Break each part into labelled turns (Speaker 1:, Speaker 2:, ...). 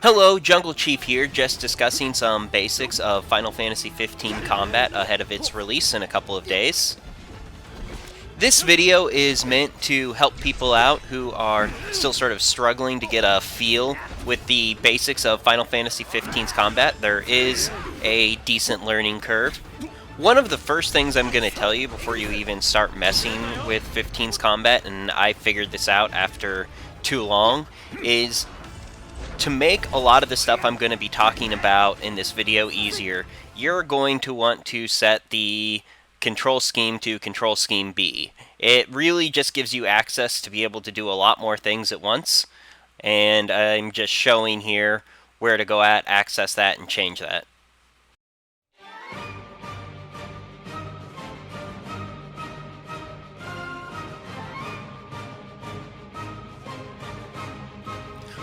Speaker 1: Hello, Jungle Chief here, just discussing some basics of Final Fantasy 15 combat ahead of its release in a couple of days. This video is meant to help people out who are still sort of struggling to get a feel with the basics of Final Fantasy 15's combat. There is a decent learning curve. One of the first things I'm going to tell you before you even start messing with 15's combat, and I figured this out after too long, is to make a lot of the stuff I'm going to be talking about in this video easier, you're going to want to set the control scheme to control scheme B. It really just gives you access to be able to do a lot more things at once, and I'm just showing here where to go at, access that, and change that.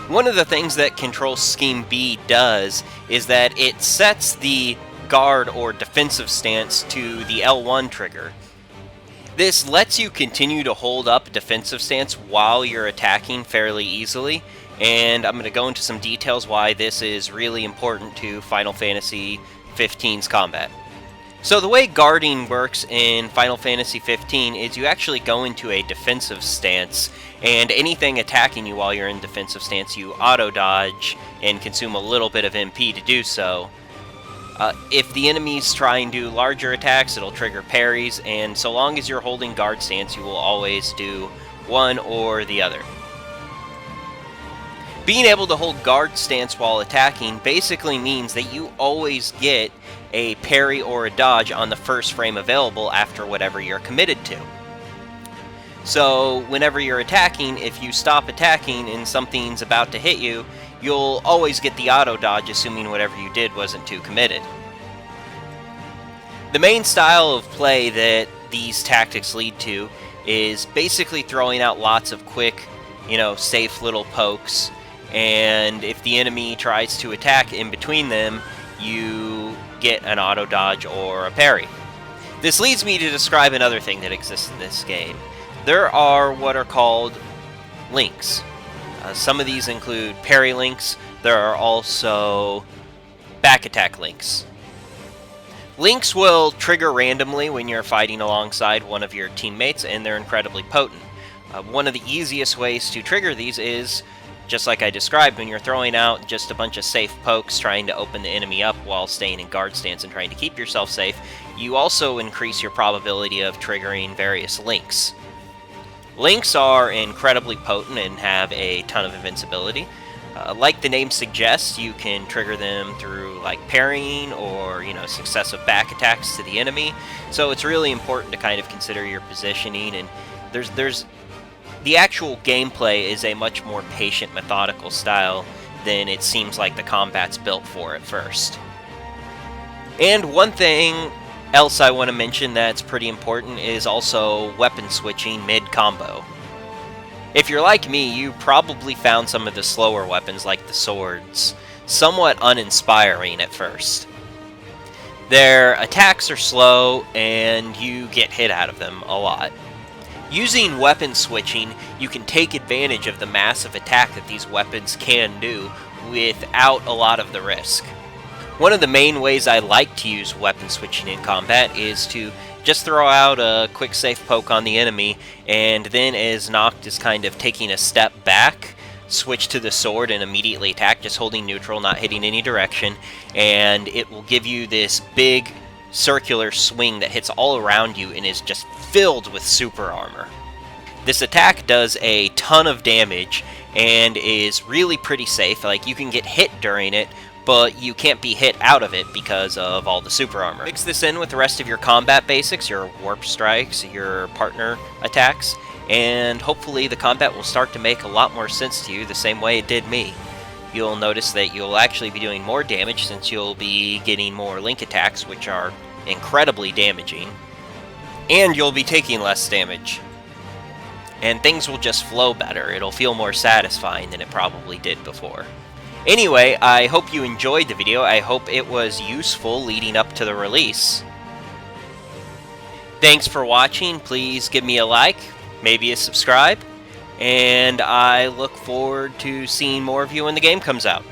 Speaker 1: One of the things that Control Scheme B does is that it sets the guard or defensive stance to the L1 trigger. This lets you continue to hold up defensive stance while you're attacking fairly easily, and I'm going to go into some details why this is really important to Final Fantasy 15's combat. So the way guarding works in Final Fantasy 15 is you actually go into a defensive stance, and anything attacking you while you're in defensive stance, you auto-dodge and consume a little bit of MP to do so. If the enemy's trying to do larger attacks, it'll trigger parries, and so long as you're holding guard stance, you will always do one or the other. Being able to hold guard stance while attacking basically means that you always get a parry or a dodge on the first frame available after whatever you're committed to. So whenever you're attacking, if you stop attacking and something's about to hit you, you'll always get the auto dodge, assuming whatever you did wasn't too committed. The main style of play that these tactics lead to is basically throwing out lots of quick, safe little pokes, and if the enemy tries to attack in between them, you get an auto dodge or a parry. This leads me to describe another thing that exists in this game. There are what are called links. Some of these include parry links. There are also back attack links. Links will trigger randomly when you're fighting alongside one of your teammates, and they're incredibly potent. One of the easiest ways to trigger these is, just like I described, when you're throwing out just a bunch of safe pokes trying to open the enemy up while staying in guard stance and trying to keep yourself safe, you also increase your probability of triggering various links. Links are incredibly potent and have a ton of invincibility. Like the name suggests, you can trigger them through parrying or successive back attacks to the enemy. So it's really important to kind of consider your positioning, and there's the actual gameplay is a much more patient, methodical style than it seems like the combat's built for at first. And one thing else I want to mention that's pretty important is also weapon switching mid-combo. If you're like me, you probably found some of the slower weapons, like the swords, somewhat uninspiring at first. Their attacks are slow, and you get hit out of them a lot. Using weapon switching, you can take advantage of the massive attack that these weapons can do without a lot of the risk. One of the main ways I like to use weapon switching in combat is to just throw out a quick safe poke on the enemy, and then as Noct is kind of taking a step back, switch to the sword and immediately attack, just holding neutral, not hitting any direction, and it will give you this big circular swing that hits all around you and is just filled with super armor. This attack does a ton of damage and is really pretty safe. You can get hit during it, but you can't be hit out of it because of all the super armor. Mix this in with the rest of your combat basics, your warp strikes, your partner attacks, and hopefully the combat will start to make a lot more sense to you the same way it did me. You'll notice that you'll actually be doing more damage since you'll be getting more link attacks, which are incredibly damaging, and you'll be taking less damage. And things will just flow better. It'll feel more satisfying than it probably did before. Anyway, I hope you enjoyed the video. I hope it was useful leading up to the release. Thanks for watching. Please give me a like, maybe a subscribe, and I look forward to seeing more of you when the game comes out.